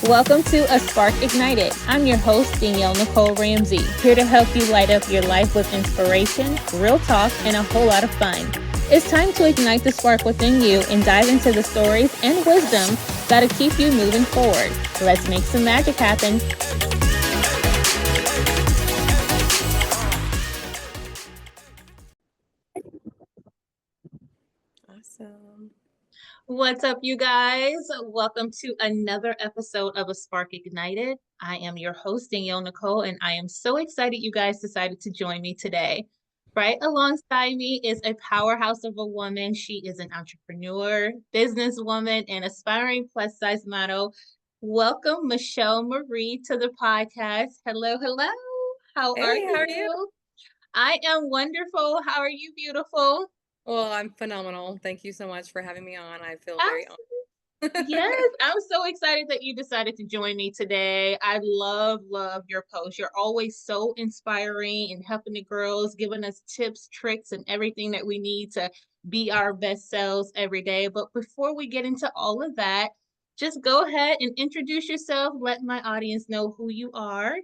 Welcome to A Spark Ignited. I'm your host, Danielle Nicole Ramsey, here to help you light up your life with inspiration, real talk, and a whole lot of fun. It's time to ignite the spark within you and dive into the stories and wisdom that'll keep you moving forward. Let's make some magic happen. Awesome. What's up, you guys? Welcome to another episode of A Spark Ignited. I am your host, Danielle Nicole, and I am so excited you guys decided to join me today. Right alongside me is a powerhouse of a woman. She is an entrepreneur, businesswoman, and aspiring plus size model. Welcome, Rochelle Maree, to the podcast. Hello, hello. How are Hey, how are you? you? I am wonderful. How are you, beautiful? Well, I'm phenomenal. Thank you so much for having me on. I feel very honored. Yes, I'm so excited that you decided to join me today. I love your posts. You're always so inspiring and helping the girls, giving us tips, tricks, and everything that we need to be our best selves every day. But before we get into all of that, just go ahead and introduce yourself. Let my audience know who you are.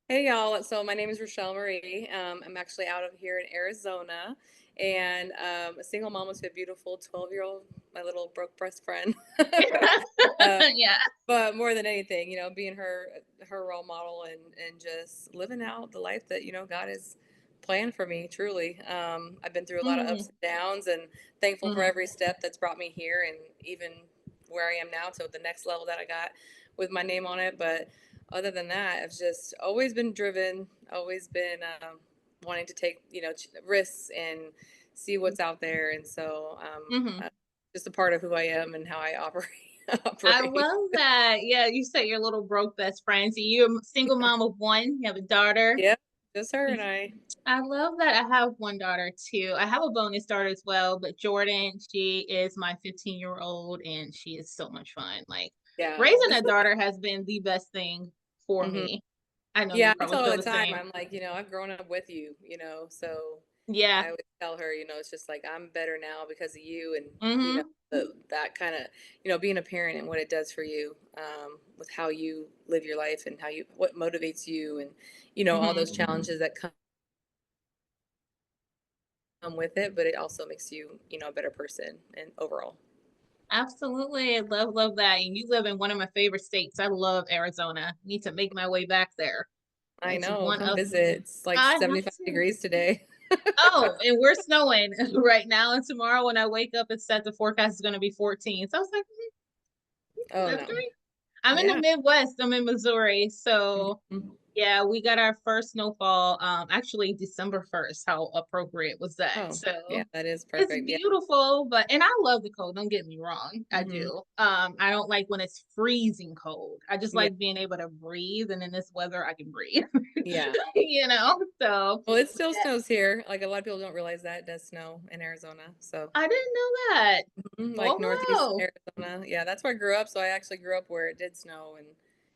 Hey, y'all. So my name is Rochelle Maree. I'm actually out of here in Arizona, and a single mom with a beautiful 12-year-old, my little broke best friend. uh, Yeah. but more than anything, being her role model and just living out the life that God has planned for me. Truly, I've been through a lot of Mm, ups and downs, and thankful for mm, every step that's brought me here, and even where I am now to the next level that I got with my name on it. But other than that, I've just always been driven, always been wanting to take risks and see what's out there, and so mm. just a part of who I am and how I operate. I operate. love that. Yeah, you said your little broke best friend. So you're a single mom of one. You have a daughter. Yep, just her and I. I love that. I have one daughter too. I have a bonus daughter as well, but Jordan, she is my 15-year-old and she is so much fun. Like Yeah. raising a daughter has been the best thing for hmm me. I know you Yeah, I probably tell her all feel the the time. same. I'm like, I've grown up with you, so Yeah. I always tell her, it's just like I'm better now because of you, and Mm-hmm. that kind of, being a parent and what it does for you, with how you live your life and what motivates you, and all those Mm-hmm. challenges that come with it, but it also makes you, a better person and overall. Absolutely. I love that. And you live in one of my favorite states. I love Arizona. Need to make my way back there. I It's know. one Come of visit. It's like I have 75 to. degrees today. Oh, and we're snowing right now. And tomorrow when I wake up, it's set the forecast is going to be 14. So I was like, Oh that's no. great. I'm in the Yeah. Midwest. I'm in Missouri. So Mhm. yeah, we got our first snowfall actually December 1st. How appropriate was that? Oh, yeah, So that is it's perfect. Yeah. beautiful, but and I love the cold, don't get me wrong. I hmm do. I don't like when it's freezing cold. I just Yeah. like being able to breathe and in this weather I can breathe. Yeah. So Well, it still snows here. Like a lot of people don't realize that it does snow in Arizona. So, I didn't know that. like Oh Northeast wow. Arizona. Yeah, that's where I grew up. So I actually grew up where it did snow and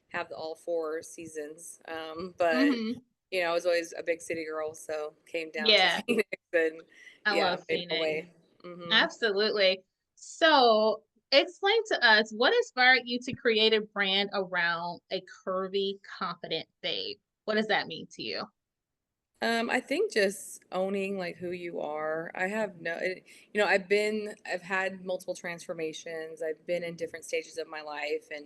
have all four seasons. But Mm-hmm. I was always a big city girl, so came down to Yeah, Phoenix and I yeah, love made my Phoenix. way. hmm Absolutely. So, explain to us what inspired you to create a brand around a curvy, confident babe. What does that mean to you? I think just owning like who you are. I have no, it, I've had multiple transformations. I've been in different stages of my life, and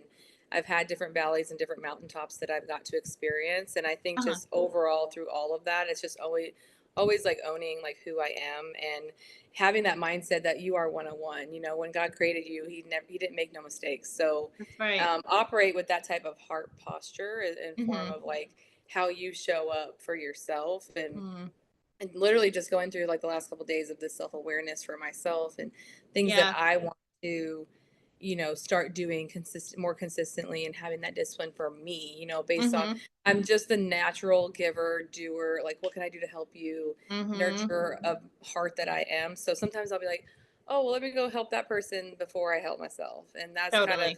I've had different valleys and different mountaintops that I've got to experience. And I think Uh-huh. just overall through all of that, it's just always like owning like who I am and having that mindset that you are 101. When God created you, he didn't make no mistakes. So, That's right. operate with that type of heart posture in form Mm-hmm. of like how you show up for yourself, Mm. and literally just going through like the last couple of days of this self-awareness for myself and things that Yeah. I want to start doing more consistently, and having that discipline for me, based on Mm-hmm. I'm just the natural giver, doer, like what can I do to help you, Mm-hmm. nurturer of heart that I am. So sometimes I'll be like, oh well, let me go help that person before I help myself, and that's kind of Totally.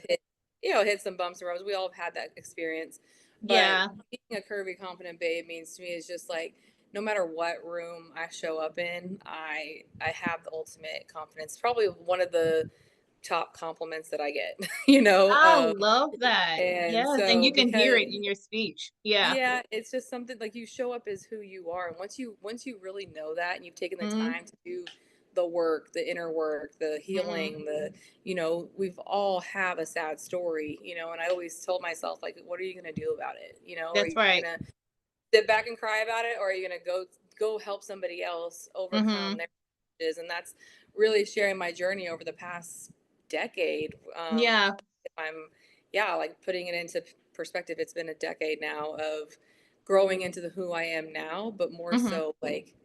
hit some bumps and roads. We all have had that experience, but Yeah. being a curvy confident babe means to me is just like no matter what room I show up in, I have the ultimate confidence. Probably one of the top compliments that I get, I love that. and Yes, and so you can hear because it in your speech. Yeah. yeah, it's just something like you show up as who you are. And once you really know that and you've taken the Mhm. time to do the work, the inner work, the Mhm. healing, we've all have a sad story, and I always told myself, like, what are you gonna do about it? Are That's you right. gonna sit back and cry about it, or are you gonna go help somebody else overcome Mhm. their challenges? And that's really sharing my journey over the past decade. Yeah. I'm Yeah, like putting it into perspective, it's been a decade now of growing into the who I am now, but more Mhm. so like,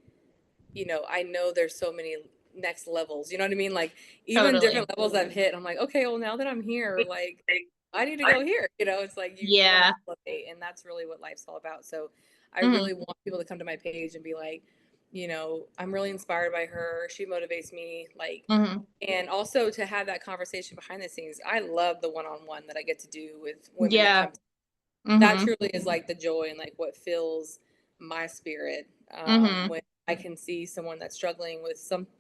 I know there's so many next levels. You know what I mean? Like even Totally. different levels I've hit, I'm like, okay, well now that I'm here, like I need to go here. It's like you want to Yeah. elevate, and that's really what life's all about. So I Mhm. really want people to come to my page and be like, I'm really inspired by her. She motivates me. Like, Mhm. and also to have that conversation behind the scenes. I love the one-on-one that I get to do with women that Yeah. come. That Mhm. truly is like the joy and like what fills my spirit, Mhm. when I can see someone that's struggling with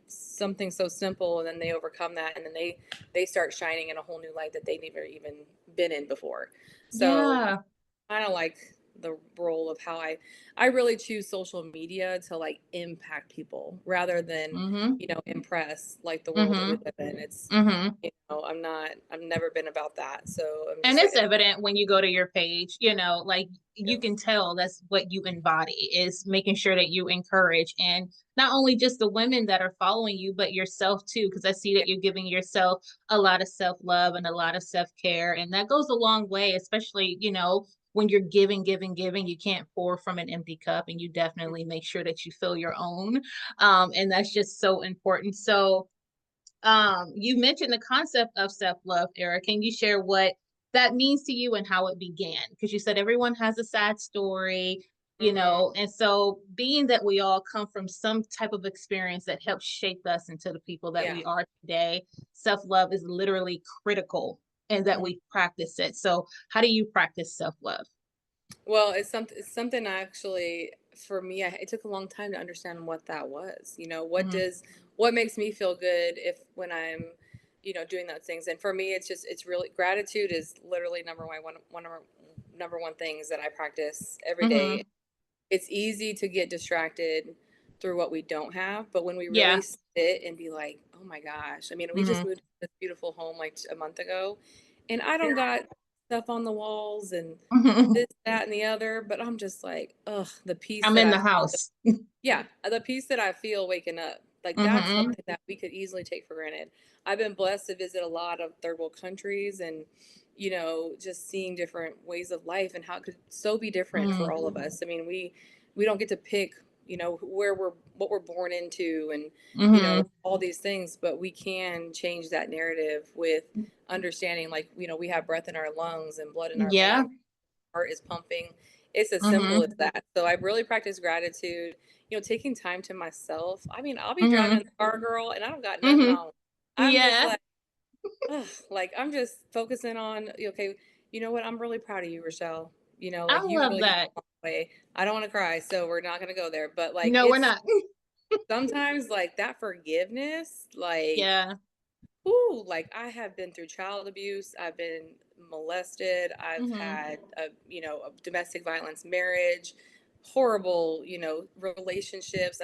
something so simple, and then they overcome that, and then they start shining in a whole new light that they never even been in before. So Yeah. kind of like the role of how I really choose social media to like impact people rather than Mhm. impress like the world that we Mhm. live in. It's Mhm. I've never been about that, so I'm And just like, it's evident when you go to your page, like you yeah, can tell that's what you embody is making sure that you encourage and not only just the women that are following you, but yourself too. Cause I see that you're giving yourself a lot of self-love and a lot of self-care. And that goes a long way, especially, when you're giving, you can't pour from an empty cup and you definitely make sure that you fill your own. And that's just so important. So you mentioned the concept of self-love, Eric. Can you share what that means to you and how it began? Because you said everyone has a sad story, hmm and so being that we all come from some type of experience that helps shape us into the people that yeah. we are today, self-love is literally critical and that Mhm. we practice it. So how do you practice self-love? Well, it's something actually for me. It took a long time to understand what that was. Mm-hmm. What makes me feel good if when I'm, doing those things. And for me, it's really gratitude is literally number one things that I practice every day. Mm-hmm. It's easy to get distracted through what we don't have, but when we really Yeah. sit and be like, oh my gosh, I mean, we just Mm-hmm. moved to this beautiful home like a month ago, and I don't got stuff on the walls and this, that, and the other, but I'm just like, ugh, the peace I'm that in I the feel. house. Yeah, the peace that I feel waking up, like that's Mm-hmm. something that we could easily take for granted. I've been blessed to visit a lot of third world countries, and just seeing different ways of life and how it could so be different for all of us. I mean, we don't get to pick, where what we're born into, and Mm-hmm. all these things, but we can change that narrative with understanding, like, we have breath in our lungs and blood in our Yeah. veins, heart is pumping. It's as simple as Mm-hmm. that. So I really practice gratitude, taking time to myself. I mean, I'll be driving Mm-hmm. in the car, girl, and I don't got nothing Mm-hmm. on. I'm just Yeah. like, ugh, like I'm just focusing on, okay, you know what? I'm really proud of you, Rochelle. I Like you love really got that. a long way. I don't want to cry, so we're not going to go there. But like, No, we're it's not. sometimes like that forgiveness, like, Yeah. ooh, like I have been through child abuse. I've been molested. I've Mm-hmm. had a domestic violence marriage, horrible, relationships.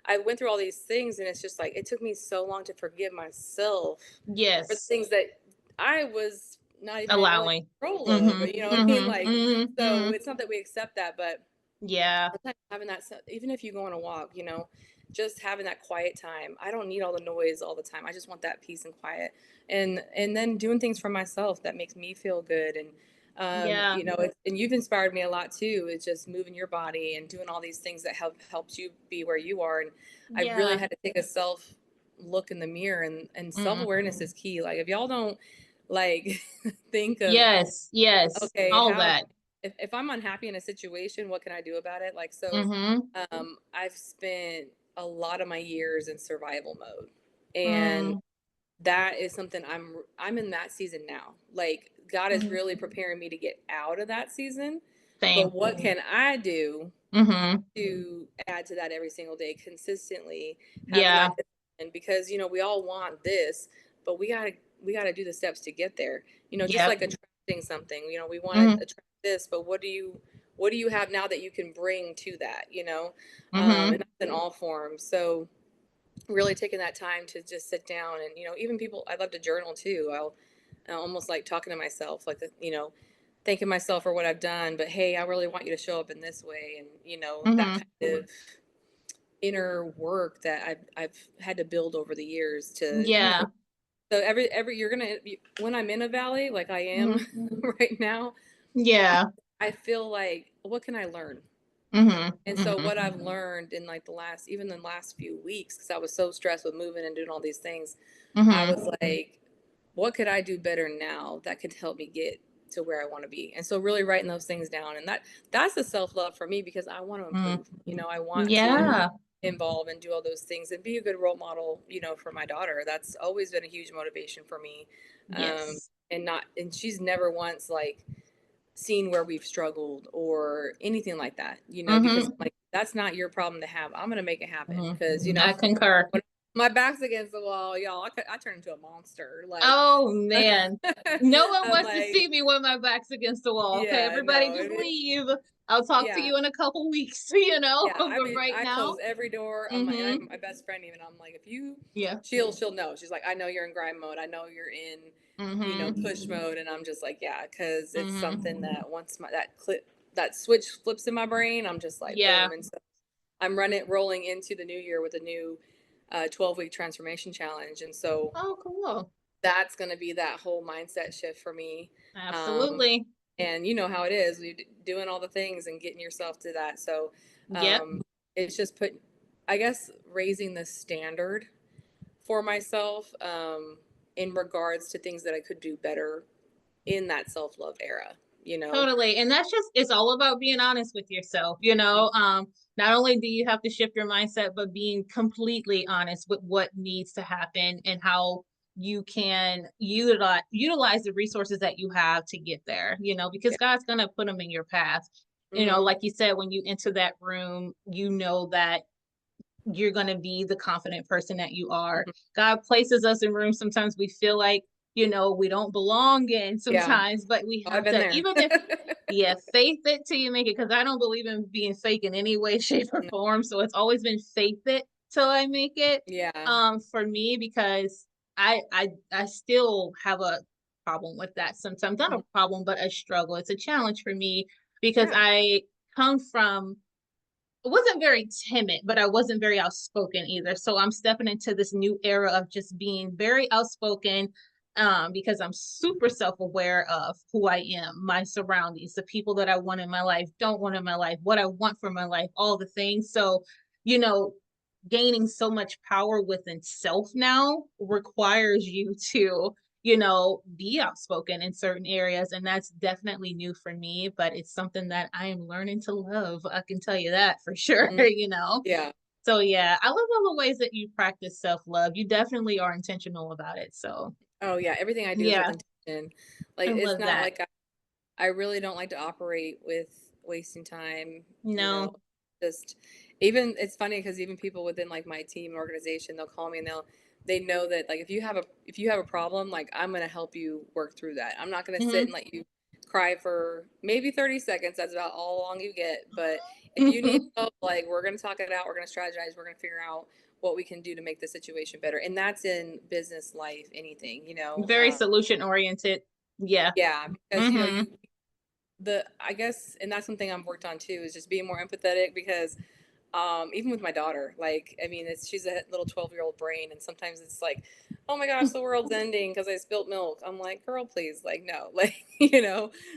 I went through all these things, and it's just like, it took me so long to forgive myself for the Yes. things that I was not even really in Allowing. control of, Mm-hmm. you know what I mean? Mm-hmm. Like, Mm-hmm. so Mm-hmm. it's not that we accept that, but Yeah. sometimes having that, even if you go on a walk, just having that quiet time. I don't need all the noise all the time. I just want that peace and quiet, and then doing things for myself that makes me feel good. And Yeah. and you've inspired me a lot too. It's just moving your body and doing all these things that helped you be where you are. And I really Yeah. had to take a self look in the mirror, and Mm-hmm. self-awareness is key. Like if y'all don't like think of, Yes. Yes. okay, All how, that. if I'm unhappy in a situation, what can I do about it? Like, so, Mm-hmm. I've spent a lot of my years in survival mode, and Mm-hmm. that is something I'm in that season now. Like, God is really preparing me to get out of that season. Same. But what can I do Mm-hmm. to add to that every single day consistently, having Yeah. that discipline? Because we all want this, but we got to we got to do the steps to get there. Just Yep. like attracting something, we want to Mm-hmm. attract this, but what do you have now that you can bring to that, Mm-hmm. and that's in all forms. So really taking that time to just sit down and, even people, I love to journal too. I almost like talking to myself, like, thanking myself for what I've done, but hey, I really want you to show up in this way. And, that Mm-hmm. kind of inner work that I've had to build over the years to, Yeah. so every you're gonna when I'm in a valley like I am Mm-hmm. right now, I Yeah. I feel like what can I learn? Mm-hmm. And so Mm-hmm. what I've learned in like even the last few weeks, because I was so stressed with moving and doing all these things, I Mm-hmm. was like, what could I do better now that could help me get to where I want to be? And so really writing those things down, and that's the self love for me, because I want to improve. I want to Yeah. involve and do all those things and be a good role model, for my daughter. That's always been a huge motivation for me. Yes. And she's never once like seen where we've struggled or anything like that, because Mm-hmm. like that's not your problem to have. I'm gonna make it happen because Mm-hmm. I concur. when my back's against the wall, y'all, I turn into a monster. Like Oh man. No one I'm wants to like, see me when my back's against the wall. Okay, yeah, everybody no, just leave. I'll talk to yeah, you in a couple weeks, you know. yeah. I But mean, right I now, close every door. And I mm-hmm. have my best friend even. I'm like, if you, Yeah. she'll know. She's like, I know you're in grind mode. I know you're in, Mm-hmm. push mode. And I'm just like, yeah, because it's something Mm-hmm. that once that switch flips in my brain, I'm just like, Yeah. boom. And so I'm rolling into the new year with a new 12-week transformation challenge. And so Oh, cool. that's going to be that whole mindset shift for me. Um, Absolutely. and you know how it is, you doing all the things and getting yourself to that. So Yep. um, it's just I guess, raising the standard for myself in regards to things that I could do better in that self love era. You know, Totally. And that's just, it's all about being honest with yourself, you Mm, know. Not only do you have to shift your mindset, but being completely honest with what needs to happen and how you can utilize the resources that you have to get there, you know, because yeah. God's gonna put them in your path. You know, Mm-hmm. like you said, when you enter that room, you know that you're going to be the confident person that you are. Mm-hmm. God places us in rooms sometimes we feel like, you know, we don't belong in Yeah. sometimes, but we Oh, I've have been to, there. even if, yeah, faith it till you make it, because I don't believe in being fake in any way, shape, or No. form. So it's always been faith it till I make it. Yeah. For me, because I still have a problem with that sometimes. Not a Mhm. problem, but a struggle. It's a challenge for me because Yeah. I come from wasn't very timid, but I wasn't very outspoken either. So I'm stepping into this new era of just being very outspoken because I'm super self-aware of who I am, my surroundings, the people that I want in my life, don't want in my life, what I want for my life, all the things. So, you know, gaining so much power within self now requires you to, you know, be outspoken in certain areas. And that's definitely new for me, but it's something that I am learning to love. I can tell you that for sure, Mhm. you know? Yeah. So yeah, I love all the ways that you practice self-love. You definitely are intentional about it. So Oh yeah. Everything I do is with yeah, intention. I Like it's love not that. like I really don't like to operate with wasting time, No. just even it's funny because even people within like my team organization, they'll call me and they know that like if you have a problem, like I'm gonna help you work through that. I'm not gonna sit Hmm. and let you cry for maybe 30 seconds. That's about all long you get. But if you need help, like we're gonna talk it out, we're gonna strategize, we're gonna figure out what we can do to make the situation better. And that's in business life, anything, Very solution oriented. Yeah. yeah, because Hmm. I guess, and that's something I've worked on too, is just being more empathetic because even with my daughter, like I mean she's a little 12-year-old brain, and sometimes it's like, oh my gosh, the world's ending because I spilt milk. I'm like, girl, please, like no, like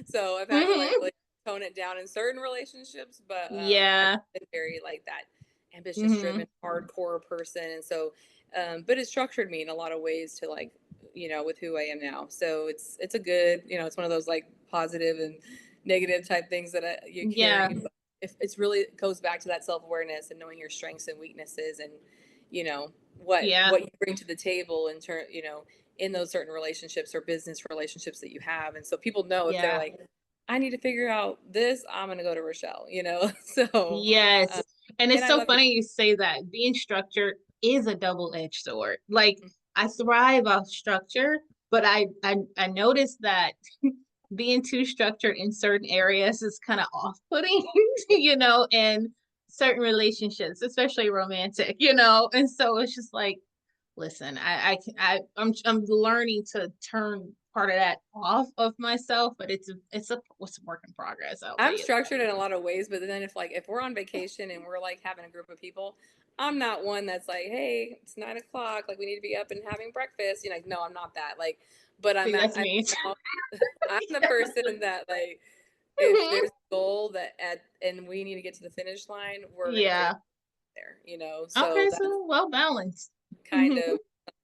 so I've had to like Hmm. really tone it down in certain relationships, but I've Yeah. been very like that ambitious Hmm. driven hardcore person. And so but it structured me in a lot of ways to like with who I am now. So it's a good, it's one of those like positive and negative type things that you Yeah. carry. If it's really goes back to that self-awareness and knowing your strengths and weaknesses, and you know Yeah. what you bring to the table in turn, in those certain relationships or business relationships that you have. And so people know if they're Yeah. like, I need to figure out this, I'm going to go to Rochelle, so uh, Yes. And and it's I so love you. funny you say that. Being structured is a double-edged sword. Like I thrive off structure, but I noticed that being too structured in certain areas is kind of off-putting, in certain relationships, especially romantic, and so it's just like, listen, I'm learning to turn part of that off of myself, but it's a work in progress. I'll tell I'm you structured in a lot of ways, but then if we're on vacation and we're like having a group of people, I'm not one that's like, hey, it's 9 o'clock, like we need to be up and having breakfast. No, I'm not that. Like, but that. See, that's me. I'm the person that like if Mhm. there's a goal and we need to get to the finish line, we're gonna finish Yeah. there. So Okay, that's so well balanced. kind of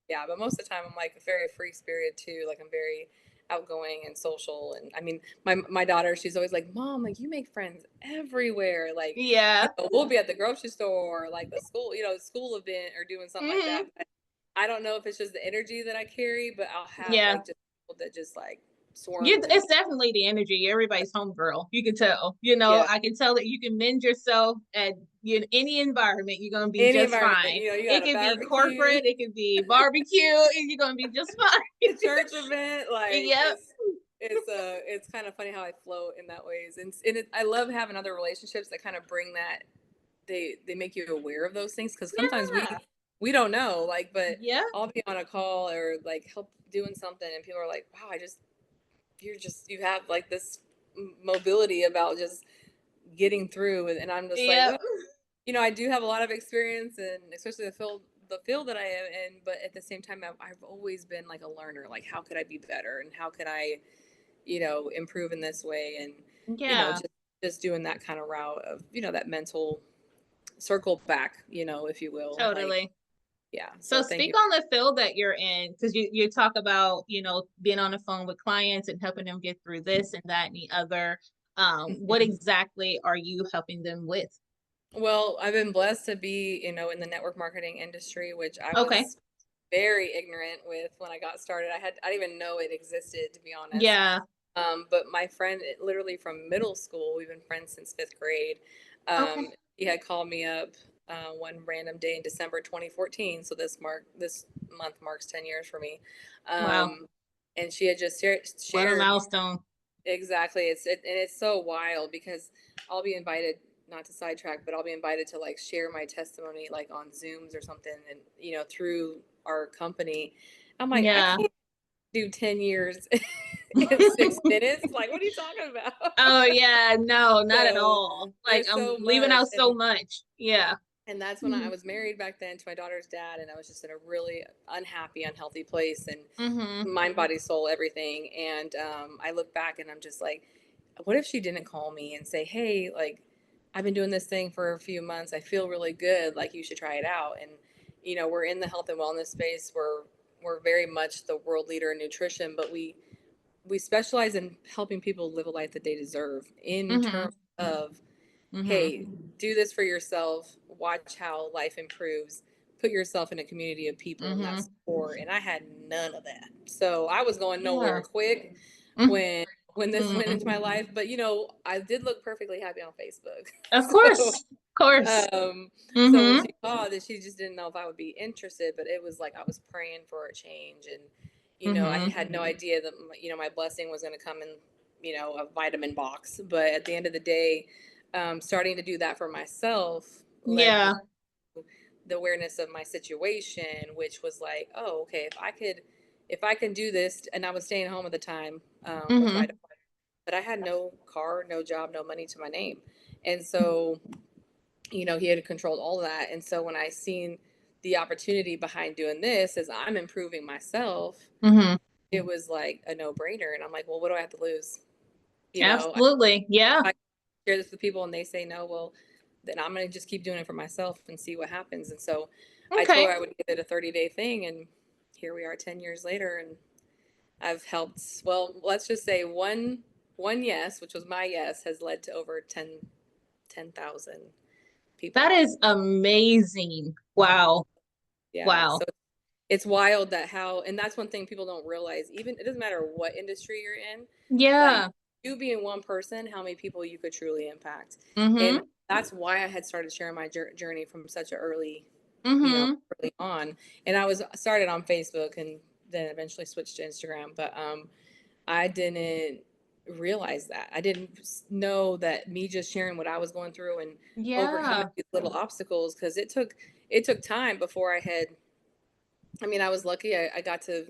yeah. But most of the time, I'm like a very free spirit too. Like I'm very outgoing and social. And I mean, my daughter, she's always like, Mom, like you make friends everywhere. Like, Yeah. we'll be at the grocery store or like the school event or doing something like that. Hmm. But I don't know if it's just the energy that I carry, but I'll have Yeah. like just people that just like Yeah, swarm to me. it's definitely the energy. Everybody's homegirl. You can tell. Yeah. I can tell that you can mend yourself at any environment. You're gonna be Any just environment, fine. you It got a could be barbecue, corporate, it could be barbecue, and you're gonna be just fine. a church event, like Yep. it's kind of funny how I float in that ways, I love having other relationships that kind of bring that they make you aware of those things because sometimes Yeah. we don't know like, but Yeah. I'll be on a call or like help doing something and people are like, wow, you have like this mobility about just getting through, and I'm just like, Yep. well, I do have a lot of experience and especially the field that I am in, but at the same time, I've always been like a learner. Like, how could I be better, and how could I, improve in this way, and Yeah. just doing that kind of route of that mental circle back, if you will. Like, Totally. yeah. So So thank speak you. on the field that you're in, because you talk about, being on the phone with clients and helping them get through this and that and the other. What Mhm. exactly are you helping them with? Well, I've been blessed to be, in the network marketing industry, which I Okay. was very ignorant with when I got started. I didn't even know it existed, to be honest. Yeah. But my friend, literally from middle school, we've been friends since fifth grade. Okay. He had called me up one random day in December 2014. So this month marks 10 years for me. Wow. And she had just shared, What a shared milestone. exactly. And it's so wild because I'll be invited, not to sidetrack, but I'll be invited to like share my testimony like on Zooms or something, and through our company. I'm like, I Yeah. can't do 10 years in 6 minutes. Like, what are you talking about? Oh yeah, no, not at So all. Like there's I'm so leaving much. out so much. Yeah. And that's when I Mhm. was married back then to my daughter's dad, and I was just in a really unhappy, unhealthy place, and Mhm. mind, body, soul, everything. And I look back and I'm just like, what if she didn't call me and say, hey, like, I've been doing this thing for a few months. I feel really good. Like, you should try it out. And, we're in the health and wellness space. We're very much the world leader in nutrition, but we specialize in helping people live a life that they deserve in Mhm. terms of, Mhm. hey, do this for yourself, watch how life improves, put yourself in a community of people and that Mhm. support. And I had none of that. So I was going nowhere Yeah. quick Mhm. when this went into my life. But I did look perfectly happy on Facebook. Of So course. Of course. um so when Mhm. she called, that she just didn't know if I would be interested, but it was like I was praying for a change. And I Mhm. had no idea that my blessing was going to come in a vitamin box. But at the end of the day, starting to do that for myself led me Yeah. to the awareness of my situation, which was like, oh, okay, if I can do this. And I was staying home at the time with my Mhm. daughter, but I had no car, no job, no money to my name. And so he had controlled all of that. And so when I seen the opportunity behind doing this as I'm improving myself, Mhm. it was like a no brainer. And I'm like, well, what do I have to lose? I Absolutely. Yeah. share this with people and they say no, well, then I'm going to just keep doing it for myself and see what happens. And so I told Okay. her I would give it a 30-day thing. And here we are 10 years later. And I've helped, well, let's just say one yes, which was my yes, has led to over 10,000 That people. is amazing. Wow. Yeah. Wow. So it's wild that and that's one thing people don't realize. Even it doesn't matter what industry you're in, like Yeah. you being one person, how many people you could truly impact. And Mhm. that's why I had started sharing my journey from such an early, Mhm. early on. And I was started on Facebook and then eventually switched to Instagram. But I didn't realize that. I didn't know that me just sharing what I was going through and overcoming Yeah. these little obstacles, because it took time before I had. I mean, I was lucky. I got to,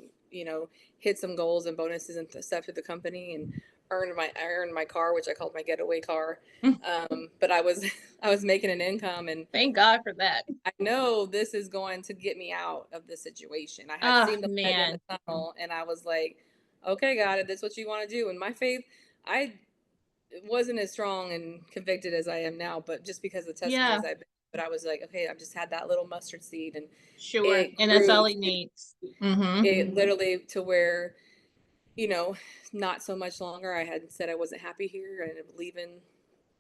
hit some goals and bonuses and stuff through the company, and I earned my car, which I called my getaway car. But I was I was making an income, and Thank God for that. I know this is going to get me out of this situation. I had Oh, seen the light in man. the tunnel, and I was like, okay, God, if that's what you want to do. And my faith, I wasn't as strong and convicted as I am now, but just because of the Yeah, testimonies I've been, but I was like, okay, I've just had that little mustard seed, and sure. it And that's grew all it to, needs. Mm-hmm. it literally to where, you know, not so much longer. I had said I wasn't happy here. I ended up leaving,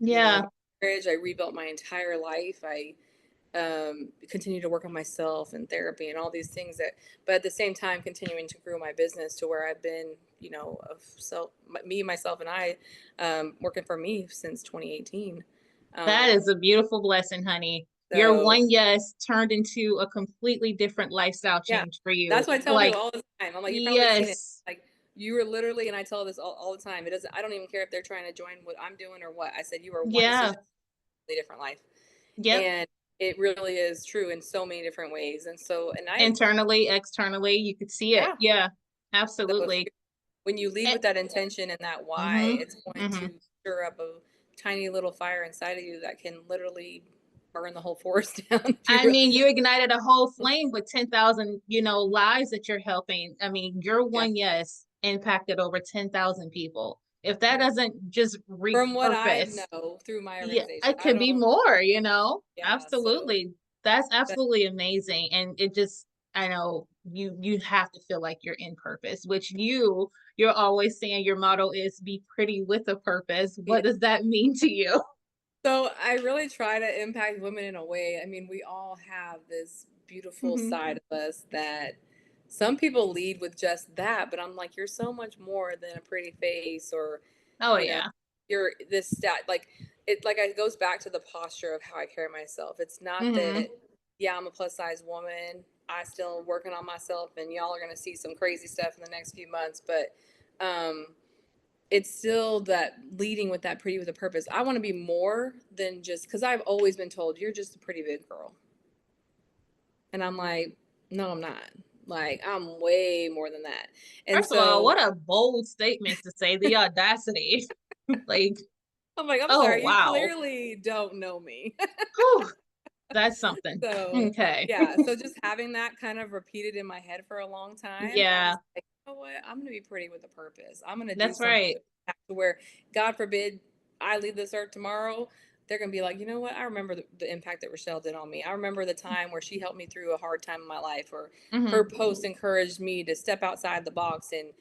my Yeah. marriage. I rebuilt my entire life. I continue to work on myself and therapy and all these things but at the same time, continuing to grow my business to where I've been, of self, me, myself, and I, working for me since 2018. That Um, is a beautiful blessing, honey. Your so one yes turned into a completely different lifestyle yeah, change for you. that's what I tell people Like, all the time. I'm like, you've probably seen it. yes. Like, you were literally, and I tell this all the time. It doesn't. I don't even care if they're trying to join what I'm doing or what. I said you are one Yeah. decision, completely different life, Yep. and it really is true in so many different ways. And so, and I, Internally, externally, you could see it. yeah. Yeah. So if Absolutely. when you lead And, with that intention and that why, mm-hmm. it's going Mm-hmm. to stir up a tiny little fire inside of you that can literally burn the whole forest down. If I you, mean, you ignited a whole flame with 10,000, lives that you're helping. I mean, your yeah, one yes impacted over 10,000 people. If that doesn't just from what I repurpose, know through my yeah, organization, it I could be don't. more. Yeah, so Absolutely. That's that, absolutely amazing. And it just, I know you have to feel like you're in purpose, which you're always saying your motto is be pretty with a purpose. yeah. What does that mean to you? So I really try to impact women in a way. I mean, we all have this beautiful Hmm. side of us that some people lead with just that, but I'm like, you're so much more than a pretty face, or, Oh you know, yeah. you're this stat, like it goes back to the posture of how I carry myself. It's not Hmm. that, yeah, I'm a plus size woman. I still working on myself, and y'all are gonna see some crazy stuff in the next few months, but um it's still that leading with that pretty with a purpose. I want to be more than just, because I've always been told you're just a pretty big girl. And I'm like, no, I'm not. Like, I'm way more than that. And First of all, so what a bold statement to say, the audacity. Like, I'm like, I'm oh sorry, you wow. clearly don't know me. Whew, that's something. So Okay. yeah, so just having that kind of repeated in my head for a long time, I was Yeah, like, you know what? I'm gonna be pretty with a purpose. I'm gonna do that's something right. to where, God forbid, I leave this earth tomorrow. They're gonna be like, you know what? I remember the impact that Rochelle did on me. I remember the time where she helped me through a hard time in my life, or her Hmm. post encouraged me to step outside the box and,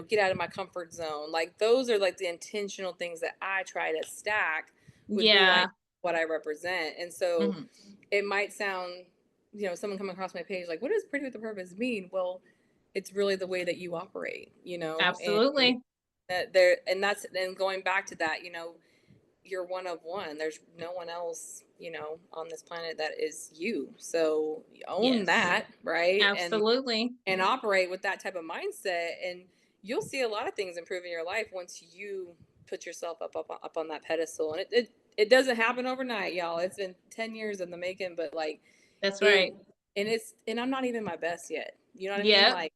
get out of my comfort zone. Like, those are like the intentional things that I try to stack with who I, Yeah. what I represent. And so Hmm. it might sound, someone coming across my page like, what does pretty with a purpose mean? Well, it's really the way that you operate, and Absolutely. and going back to that, you're one of one. There's no one else, on this planet that is you. So own Yes. that, right? Absolutely. And operate with that type of mindset, and you'll see a lot of things improve in your life once you put yourself up on that pedestal. And it doesn't happen overnight, y'all. It's been 10 years in the making, but like That's it right. and I'm not even my best yet. You know what I mean? Yep. Like,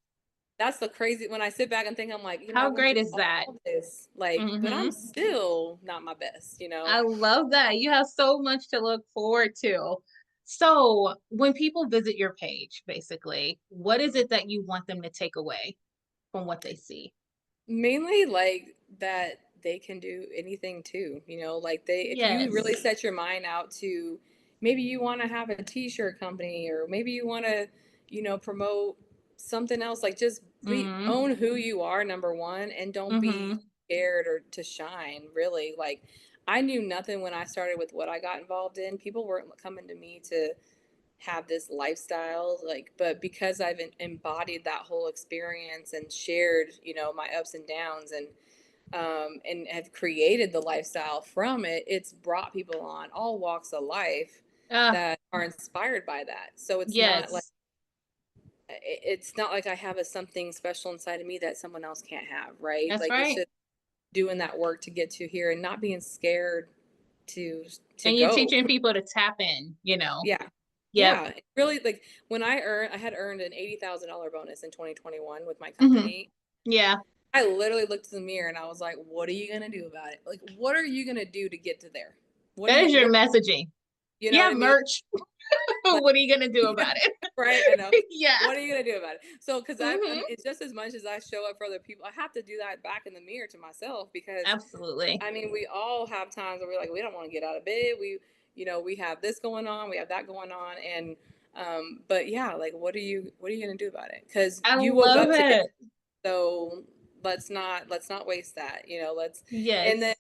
that's the crazy, when I sit back and think, I'm like, I How went great through is that? all this, like, but I'm Hmm. still not my best. I love that. You have so much to look forward to. So, when people visit your page, basically, what is it that you want them to take away from what they see? Mainly like that they can do anything too, like if you really Yes. set your mind out to, maybe you want to have a t-shirt company, or maybe you want to, promote something else, like just Mm-hmm. own who you are, number one, and don't be Mm-hmm. scared or to shine, really. Like, I knew nothing when I started with what I got involved in. People weren't coming to me to have this lifestyle, like, but because I've embodied that whole experience and shared, my ups and downs, and have created the lifestyle from it, it's brought people on all walks of life Uh, that are inspired by that. So it's not like, yes. it's not like I have a something special inside of me that someone else can't have, right? That's Like it's right. just doing that work to get to here and not being scared to And you're go. teaching people to tap in, you know. Yeah. Yep. Yeah. Really, like when I had earned an $80,000 bonus in 2021 with my Hmm. company. Yeah. I literally looked in the mirror and I was like, what are you going to do about it? Like, what are you going to do to get to there? That is your What, messaging. you know You what have I mean? merch. Like, What are you gonna do yeah, about it? right. I know. Yeah. What are you going to do about it? So, cause Hmm. it's just as much as I show up for other people, I have to do that back in the mirror to myself because Absolutely. I mean, we all have times where we're like, we don't want to get out of bed. We have this going on, we have that going on. And, but yeah, like, what are you going to do about it? Cause I you woke love up today. it. So let's not waste that, and then Yes.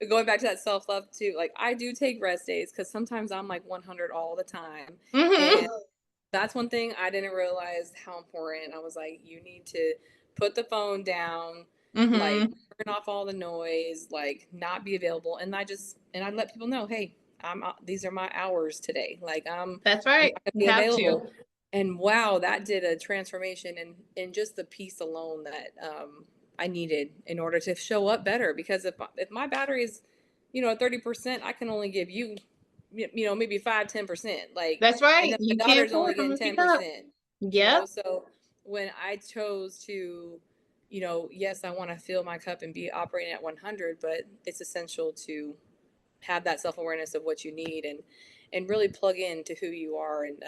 going back to that self-love too, like I do take rest days because sometimes I'm like 100 all the time. And Hmm. that's one thing I didn't realize how important. I was like, you need to put the phone down, like Hmm. turn off all the noise, like not be available. And I let people know, hey, these are my hours today. Like That's I'm right. not gonna You be have to. available. And wow, that did a transformation in just the peace alone that I needed in order to show up better. Because if my battery is, at 30%, I can only give you, maybe 5-10%. Like, That's and right. then You my can't daughter's pour only from getting a ten cup. percent. Yep. So when I chose to, yes, I want to fill my cup and be operating at 100, but it's essential to have that self awareness of what you need and really plug into who you are. And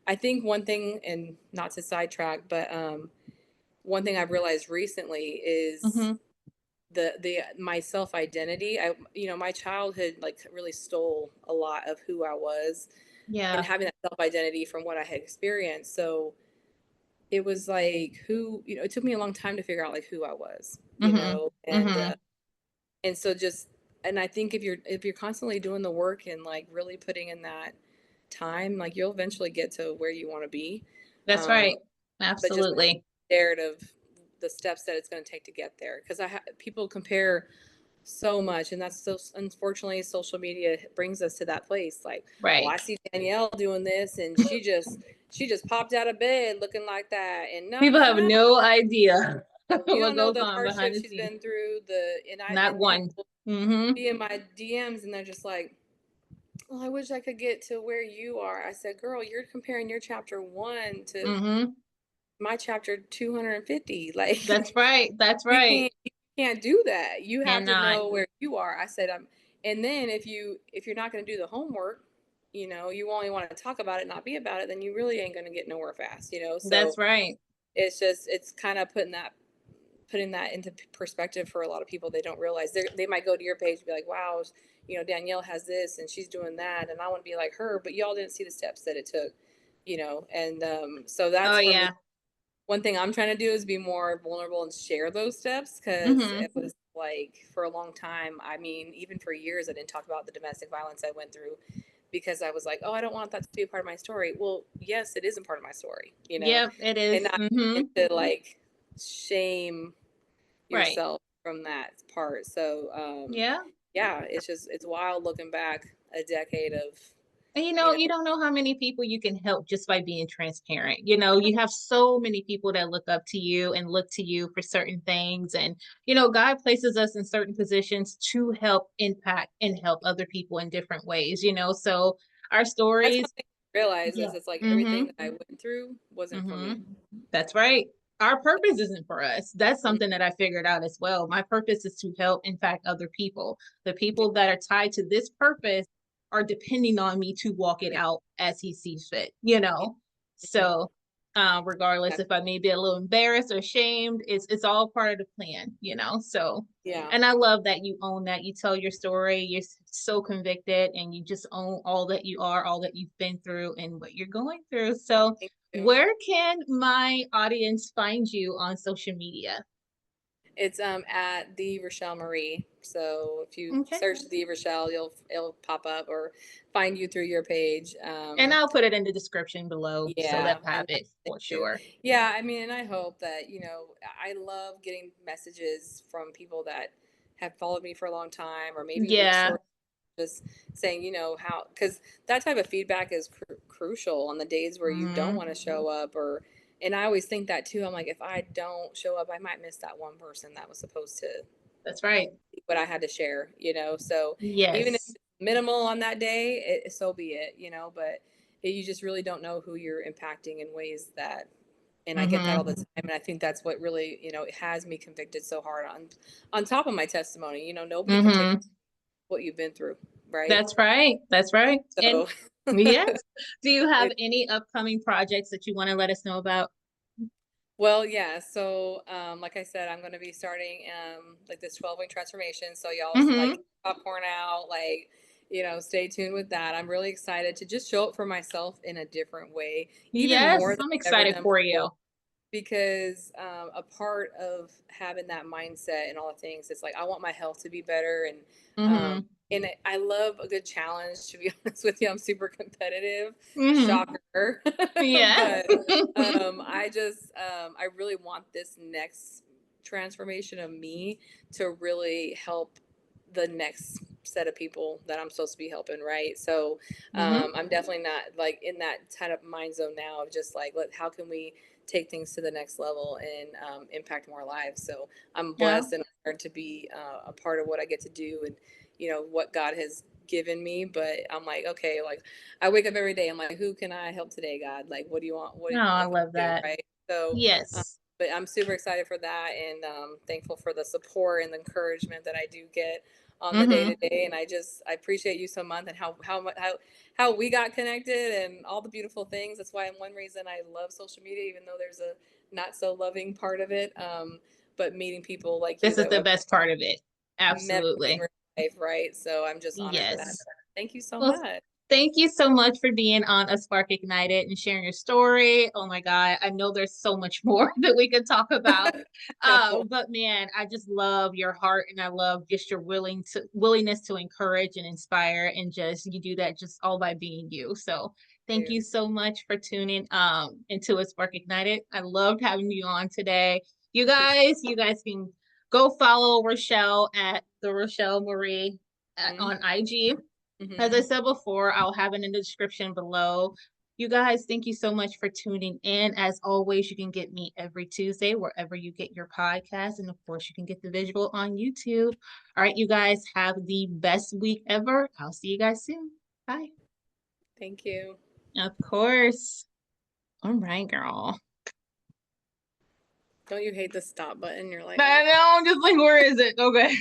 I think one thing, and not to sidetrack, but one thing I've realized recently is Hmm. the my self identity. My childhood like really stole a lot of who I was and Yeah. having that self identity from what I had experienced. So it was like it took me a long time to figure out like who I was, Hmm. Hmm. and so just and I think if you're constantly doing the work and like really putting in that time, like you'll eventually get to where you want to be. That's Um, right. but just not Absolutely. scared of the steps that it's going to take to get there. Because people compare so much, and that's so unfortunately social media brings us to that place. Like, well, Right. I see Danielle doing this, and she just popped out of bed looking like that, and no, People no, have no, no idea you what don't know goes the on behind hardships the she's scenes. been through. Not And one. people Hmm. be in my DMs, and they're just like, well, I wish I could get to where you are. I said, girl, you're comparing your chapter 1 to Hmm. my chapter 250. Like That's right. That's you right. can't do that. You have to Cannot. know where you are. I said, and then if you're not going to do the homework, you only want to talk about it, not be about it, then you really ain't going to get nowhere fast. That's So right. it's kind of putting that into perspective for a lot of people. They don't realize they might go to your page and be like, wow, Danielle has this and she's doing that, and I want to be like her, but y'all didn't see the steps that it took, and so Oh that's for me. yeah. One thing I'm trying to do is be more vulnerable and share those steps because Hmm. it was like for a long time. I mean, even for years, I didn't talk about the domestic violence I went through because I was like, oh, I don't want that to be a part of my story. Well, yes, it is a part of my story, Yep, it and is. not Hmm. to like shame Right. yourself from that part. So, Yeah. yeah, it's wild looking back a decade of, And you you know, don't know how many people you can help just by being transparent. You have so many people that look up to you and look to you for certain things. And, God places us in certain positions to help impact and help other people in different ways. So our that's one stories, thing I realize yeah. is it's like Mm-hmm. everything that I went through wasn't for Mm-hmm. me. That's right. Our purpose isn't for us. That's something that I figured out as well. My purpose is to help, in fact, other people. The people that are tied to this purpose are depending on me to walk it out as he sees fit. So, regardless if I may be a little embarrassed or shamed, it's all part of the plan. So, Yeah. and I love that you own that. You tell your story. You're so convicted and you just own all that you are, all that you've been through and what you're going through. So, Thank you. where can my audience find you on social media? It's at the Rochelle Maree. So if you Okay. search the Rochelle, it'll pop up or find you through your page. And I'll put it in the description below so that Yeah, I have and it thank for you. sure. Yeah, I mean, and I hope that, I love getting messages from people that have followed me for a long time or maybe read Yeah. stories just saying, how, because that type of feedback is crucial on the days where you don't Mm-hmm. want to show up, and I always think that too. I'm like, if I don't show up, I might miss that one person that was supposed to That's right. what I had to share, so even if Yes. it's minimal on that day, so be it, but you just really don't know who you're impacting in ways that, and I get that all Mm-hmm. the time. And I think that's what really, it has me convicted so hard on top of my testimony. Nobody can take Mm-hmm. what you've been through, right? That's right. That's right. And So yes. Do you have it, any upcoming projects that you want to let us know about? well, yeah. So, like I said, I'm going to be starting like this 12-week transformation. So y'all Mm-hmm. like popcorn out, like, stay tuned with that. I'm really excited to just show up for myself in a different way, even more Yes, than I'm I've ever excited done for before. you. Because a part of having that mindset and all the things, it's like I want my health to be better, Mm-hmm. I love a good challenge. To be honest with you, I'm super competitive, Mm-hmm. shocker, Yeah. but I really want this next transformation of me to really help the next set of people that I'm supposed to be helping, right? So Mm-hmm. I'm definitely not like in that kind of mind zone now of just like, how can we take things to the next level and impact more lives. So I'm Yeah. blessed and honored to be a part of what I get to do, and what God has given me. But I'm like, okay, like I wake up every day. I'm like, who can I help today, God? Like, what do you want? What Oh, do you I want me love to do? that. Right. So, Yes. but I'm super excited for that, and thankful for the support and the encouragement that I do get on the day Mm-hmm. to day. And I appreciate you so much, and how we got connected and all the beautiful things. That's why one reason I love social media, even though there's a not so loving part of it. But meeting people like you This is that the I've best part of it. never seen in Absolutely. real life, right? So I'm just honored for that. Yes. Thank you so Well, much. thank you so much for being on A Spark Ignited and sharing your story. Oh my God. I know there's so much more that we could talk about. No, But man, I just love your heart and I love just your willingness to encourage and inspire and just you do that just all by being you. So thank you. you so much for tuning into A Spark Ignited. I loved having you on today. You guys can go follow Rochelle at the Rochelle Maree Mm-hmm. on IG. As I Mm-hmm. said before, I'll have it in the description below. You guys, thank you so much for tuning in. As always, you can get me every Tuesday wherever you get your podcast. And of course, you can get the visual on YouTube. All right, you guys have the best week ever. I'll see you guys soon. Bye. Thank you. Of course. All right, girl. Don't you hate the stop button? You're like, I know, I'm just like, where is it? Okay.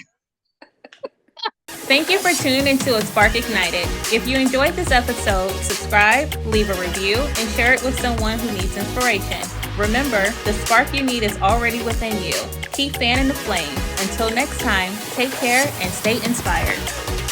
Thank you for tuning into A Spark Ignited. If you enjoyed this episode, subscribe, leave a review, and share it with someone who needs inspiration. Remember, the spark you need is already within you. Keep fanning the flame. Until next time, take care and stay inspired.